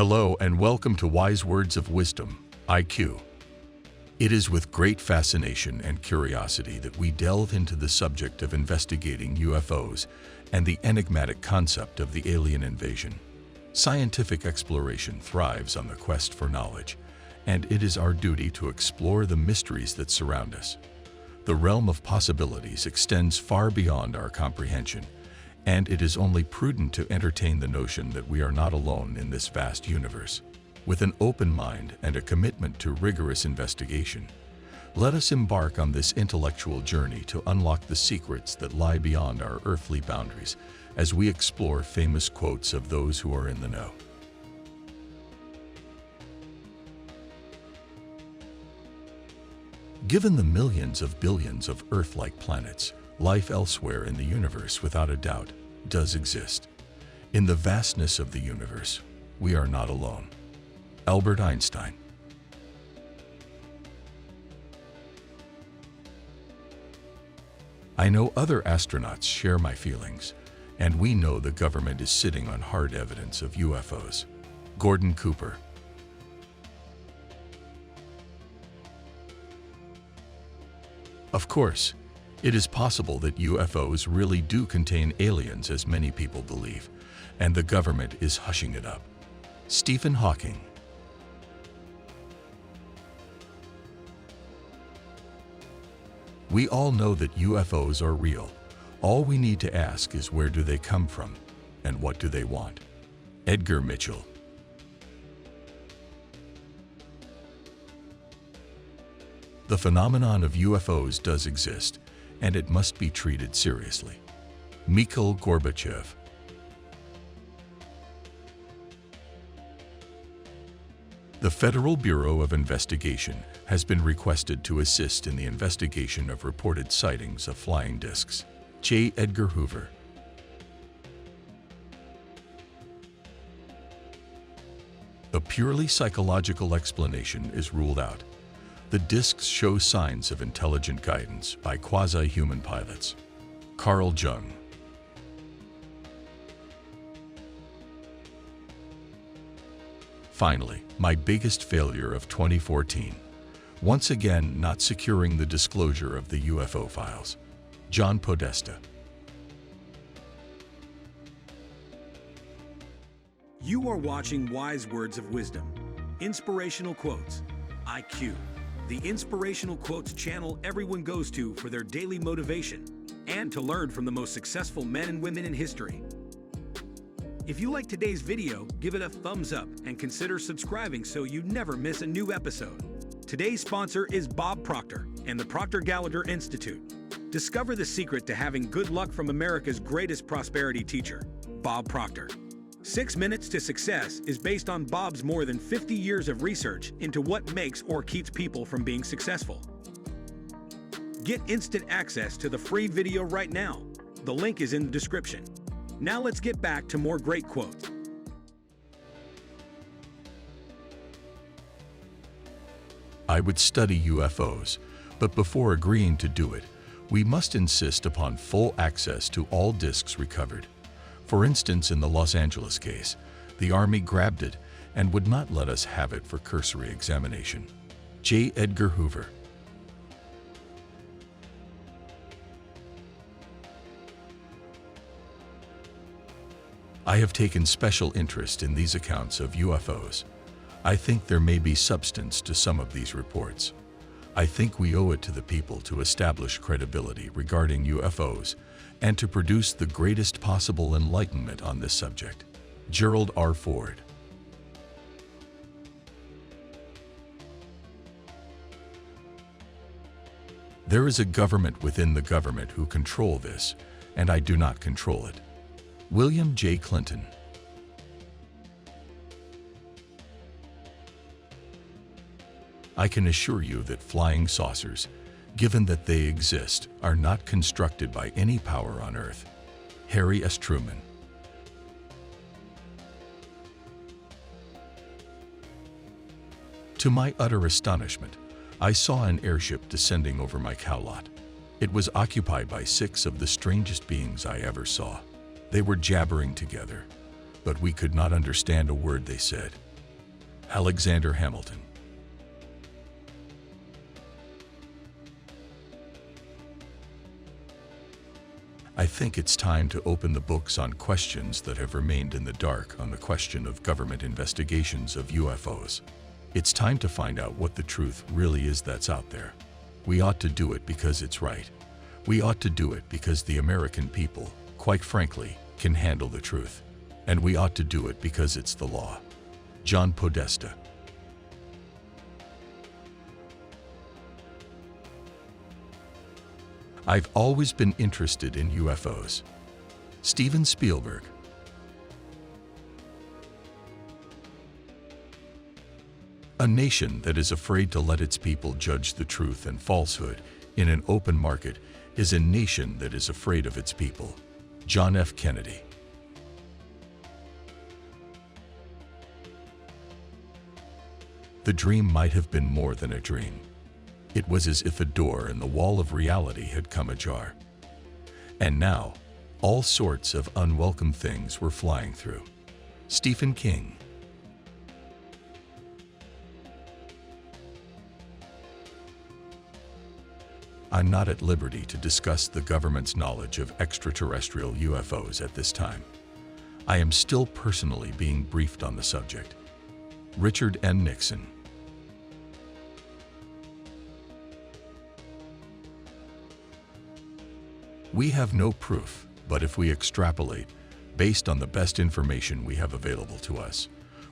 Hello and welcome to Wise Words of Wisdom, IQ. It is with great fascination and curiosity that we delve into the subject of investigating UFOs and the enigmatic concept of the alien invasion. Scientific exploration thrives on the quest for knowledge, and it is our duty to explore the mysteries that surround us. The realm of possibilities extends far beyond our comprehension, and it is only prudent to entertain the notion that we are not alone in this vast universe. With an open mind and a commitment to rigorous investigation, let us embark on this intellectual journey to unlock the secrets that lie beyond our earthly boundaries as we explore famous quotes of those who are in the know. Given the millions of billions of Earth-like planets, life elsewhere in the universe without a doubt does exist. In the vastness of the universe, we are not alone. Albert Einstein. I know other astronauts share my feelings, and we know the government is sitting on hard evidence of UFOs. Gordon Cooper. Of course, it is possible that UFOs really do contain aliens as many people believe, and the government is hushing it up. Stephen Hawking. We all know that UFOs are real. All we need to ask is where do they come from, and what do they want? Edgar Mitchell. The phenomenon of UFOs does exist, and it must be treated seriously. Mikhail Gorbachev. The Federal Bureau of Investigation has been requested to assist in the investigation of reported sightings of flying discs. J. Edgar Hoover. A purely psychological explanation is ruled out. The discs show signs of intelligent guidance by quasi-human pilots. Carl Jung. Finally, my biggest failure of 2014. Once again, not securing the disclosure of the UFO files. John Podesta. You are watching Wise Words of Wisdom, Inspirational Quotes, IQ. The inspirational quotes channel everyone goes to for their daily motivation and to learn from the most successful men and women in history. If you like today's video, give it a thumbs up and consider subscribing so you never miss a new episode. Today's sponsor is Bob Proctor and the Proctor Gallagher Institute. Discover the secret to having good luck from America's greatest prosperity teacher, Bob Proctor. 6 Minutes to Success is based on Bob's more than 50 years of research into what makes or keeps people from being successful. Get instant access to the free video right now. The link is in the description. Now let's get back to more great quotes. I would study UFOs, but before agreeing to do it, we must insist upon full access to all discs recovered. For instance, in the Los Angeles case, the Army grabbed it and would not let us have it for cursory examination. J. Edgar Hoover. I have taken special interest in these accounts of UFOs. I think there may be substance to some of these reports. I think we owe it to the people to establish credibility regarding UFOs and to produce the greatest possible enlightenment on this subject. Gerald R. Ford. There is a government within the government who control this, and I do not control it. William J. Clinton. I can assure you that flying saucers, given that they exist, are not constructed by any power on Earth. Harry S. Truman. To my utter astonishment, I saw an airship descending over my cow lot. It was occupied by 6 of the strangest beings I ever saw. They were jabbering together, but we could not understand a word they said. Alexander Hamilton. I think it's time to open the books on questions that have remained in the dark on the question of government investigations of UFOs. It's time to find out what the truth really is that's out there. We ought to do it because it's right. We ought to do it because the American people, quite frankly, can handle the truth. And we ought to do it because it's the law. John Podesta. I've always been interested in UFOs. Steven Spielberg. A nation that is afraid to let its people judge the truth and falsehood in an open market is a nation that is afraid of its people. John F. Kennedy. The dream might have been more than a dream. It was as if a door in the wall of reality had come ajar. And now, all sorts of unwelcome things were flying through. Stephen King. I'm not at liberty to discuss the government's knowledge of extraterrestrial UFOs at this time. I am still personally being briefed on the subject. Richard N. Nixon. We have no proof, but if we extrapolate, based on the best information we have available to us,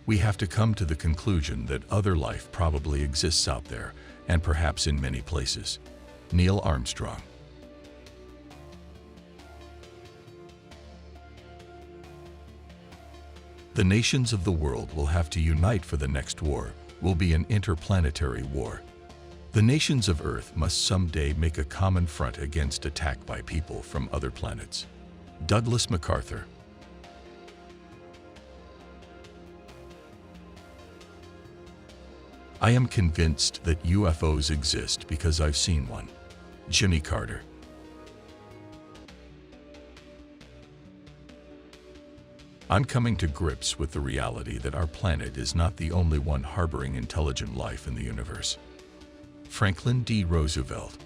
we have to come to the conclusion that other life probably exists out there, and perhaps in many places. Neil Armstrong. The nations of the world will have to unite for the next war, will be an interplanetary war. The nations of Earth must someday make a common front against attack by people from other planets. Douglas MacArthur. I am convinced that UFOs exist because I've seen one. Jimmy Carter. I'm coming to grips with the reality that our planet is not the only one harboring intelligent life in the universe. Franklin D. Roosevelt.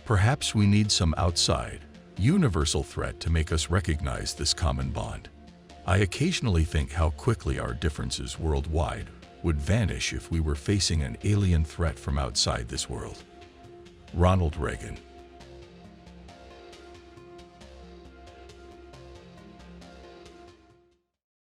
Perhaps we need some outside, universal threat to make us recognize this common bond. I occasionally think how quickly our differences worldwide would vanish if we were facing an alien threat from outside this world. Ronald Reagan.